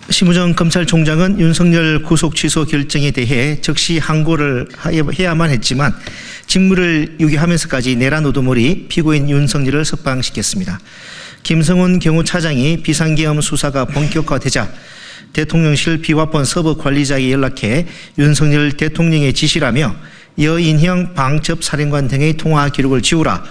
심우정 검찰총장은 윤석열 구속 취소 결정에 대해 즉시 항고를 해야만 했지만 직무를 유기하면서까지 내란 우두머리 피고인 윤석열을 석방시켰습니다. 김성훈 경호차장이 비상계엄 수사가 본격화되자 대통령실 비화폰 서버 관리자에게 연락해 윤석열 대통령의 지시라며 여인형 방첩사령관 등의 통화 기록을 지우라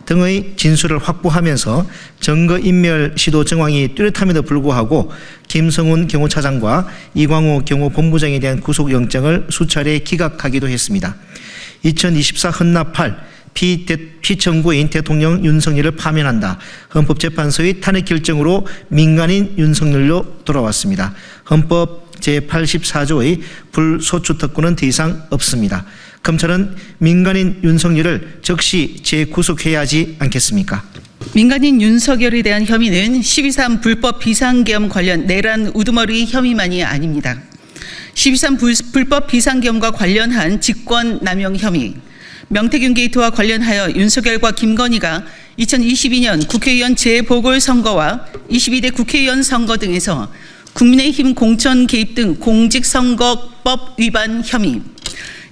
등의 진술을 확보하면서 증거인멸 시도 정황이 뚜렷함에도 불구하고 김성훈 경호차장과 이광호 경호본부장에 대한 구속영장을 수차례 기각하기도 했습니다. 2024 헌납 8 피청구인 대통령 윤석열을 파면한다. 헌법재판소의 탄핵 결정으로 민간인 윤석열로 돌아왔습니다. 헌법 제84조의 불소추 특권은 더 이상 없습니다. 검찰은 민간인 윤석열을 즉시 재구속해야 하지 않겠습니까? 민간인 윤석열에 대한 혐의는 12.3 불법 비상계엄 관련 내란 우두머리 혐의만이 아닙니다. 12.3 불법 비상계엄과 관련한 직권남용 혐의, 명태균 게이트와 관련하여 윤석열과 김건희가 2022년 국회의원 재보궐선거와 22대 국회의원 선거 등에서 국민의힘 공천 개입 등 공직선거법 위반 혐의,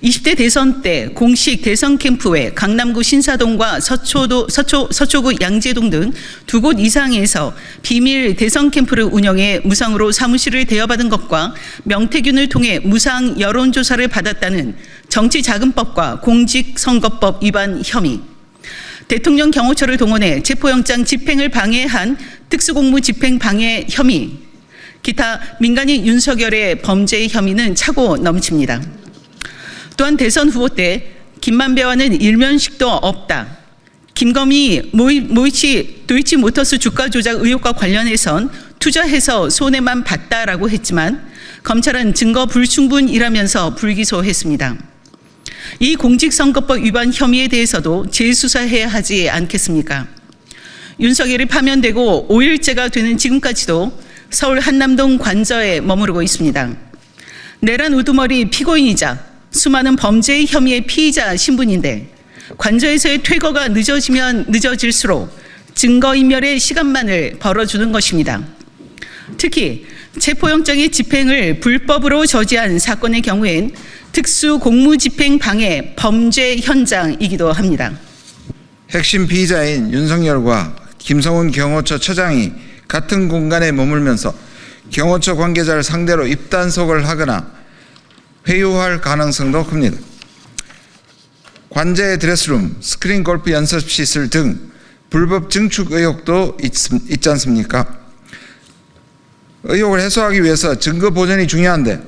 20대 대선 때 공식 대선 캠프 외 강남구 신사동과 서초구 양재동 등 두 곳 이상에서 비밀 대선 캠프를 운영해 무상으로 사무실을 대여받은 것과 명태균을 통해 무상 여론조사를 받았다는 정치자금법과 공직선거법 위반 혐의, 대통령 경호처를 동원해 체포영장 집행을 방해한 특수공무 집행 방해 혐의, 기타 민간인 윤석열의 범죄 혐의는 차고 넘칩니다. 또한 대선 후보 때 김만배와는 일면식도 없다. 김건희 모이치 도이치모터스 주가 조작 의혹과 관련해선 투자해서 손해만 봤다라고 했지만 검찰은 증거 불충분이라면서 불기소했습니다. 이 공직선거법 위반 혐의에 대해서도 재수사해야 하지 않겠습니까? 윤석열이 파면되고 5일째가 되는 지금까지도 서울 한남동 관저에 머무르고 있습니다. 내란 우두머리 피고인이자 수많은 범죄의 혐의의 피의자 신분인데 관저에서의 퇴거가 늦어지면 늦어질수록 증거인멸의 시간만을 벌어주는 것입니다. 특히 체포영장의 집행을 불법으로 저지한 사건의 경우엔 특수공무집행 방해 범죄 현장이기도 합니다. 핵심 피의자인 윤석열과 김성훈 경호처 처장이 같은 공간에 머물면서 경호처 관계자를 상대로 입단속을 하거나 회유할 가능성도 큽니다. 관저의 드레스룸, 스크린 골프 연습시설 등 불법 증축 의혹도 있지 않습니까? 의혹을 해소하기 위해서 증거 보존이 중요한데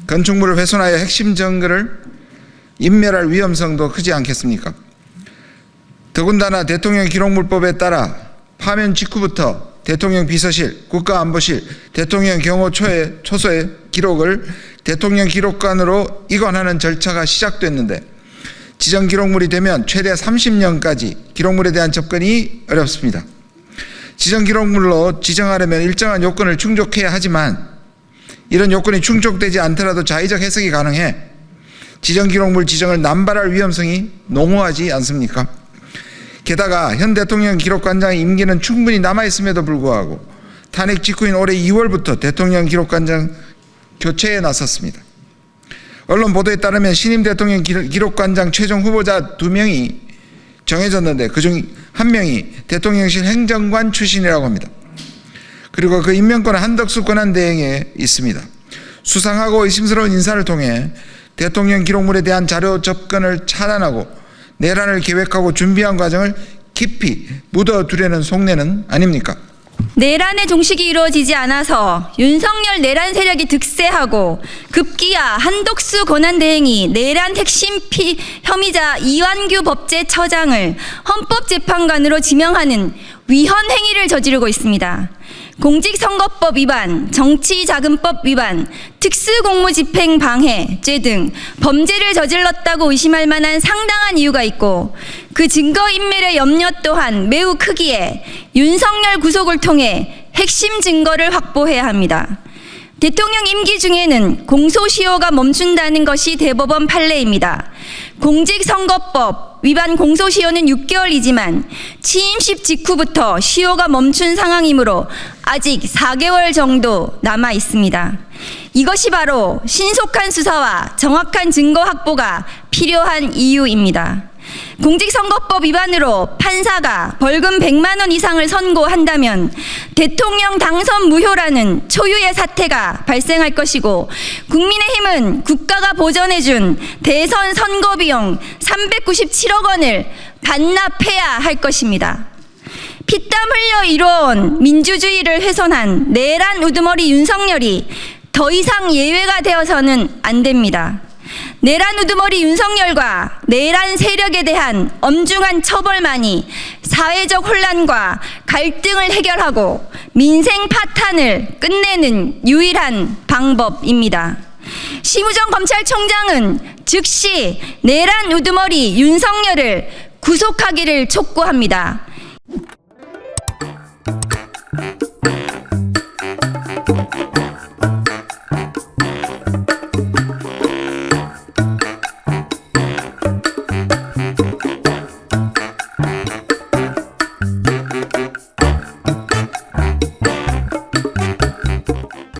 건축물을 훼손하여 핵심 증거를 인멸할 위험성도 크지 않겠습니까? 더군다나 대통령 기록물법에 따라 파면 직후부터 대통령 비서실, 국가안보실, 대통령 경호처의 초소의 기록을 대통령 기록관으로 이관하는 절차가 시작됐는데 지정 기록물이 되면 최대 30년까지 기록물에 대한 접근이 어렵습니다. 지정 기록물로 지정하려면 일정한 요건을 충족해야 하지만 이런 요건이 충족되지 않더라도 자의적 해석이 가능해 지정 기록물 지정을 남발할 위험성이 농후하지 않습니까? 게다가 현 대통령 기록관장의 임기는 충분히 남아있음에도 불구하고 탄핵 직후인 올해 2월부터 대통령 기록관장 교체에 나섰습니다. 언론 보도에 따르면 신임 대통령 기록관장 최종 후보자 2명이 정해졌는데 그중 1명이 대통령실 행정관 출신이라고 합니다. 그리고 그 임명권은 한덕수 권한대행에 있습니다. 수상하고 의심스러운 인사를 통해 대통령 기록물에 대한 자료 접근을 차단하고 내란을 계획하고 준비한 과정을 깊이 묻어두려는 속내는 아닙니까? 내란의 종식이 이루어지지 않아서 윤석열 내란 세력이 득세하고 급기야 한덕수 권한대행이 내란 핵심 혐의자 이완규 법제처장을 헌법재판관으로 지명하는 위헌 행위를 저지르고 있습니다. 공직선거법 위반, 정치자금법 위반, 특수공무집행 방해죄 등 범죄를 저질렀다고 의심할 만한 상당한 이유가 있고 그 증거인멸의 염려 또한 매우 크기에 윤석열 구속을 통해 핵심 증거를 확보해야 합니다. 대통령 임기 중에는 공소시효가 멈춘다는 것이 대법원 판례입니다. 공직선거법 위반 공소시효는 6개월이지만 취임식 직후부터 시효가 멈춘 상황이므로 아직 4개월 정도 남아 있습니다. 이것이 바로 신속한 수사와 정확한 증거 확보가 필요한 이유입니다. 공직선거법 위반으로 판사가 벌금 100만 원 이상을 선고한다면 대통령 당선 무효라는 초유의 사태가 발생할 것이고, 국민의힘은 국가가 보전해준 대선 선거 비용 397억 원을 반납해야 할 것입니다. 피땀 흘려 이뤄온 민주주의를 훼손한 내란 우두머리 윤석열이 더 이상 예외가 되어서는 안 됩니다. 내란 우두머리 윤석열과 내란 세력에 대한 엄중한 처벌만이 사회적 혼란과 갈등을 해결하고 민생 파탄을 끝내는 유일한 방법입니다. 심우정 검찰총장은 즉시 내란 우두머리 윤석열을 구속하기를 촉구합니다.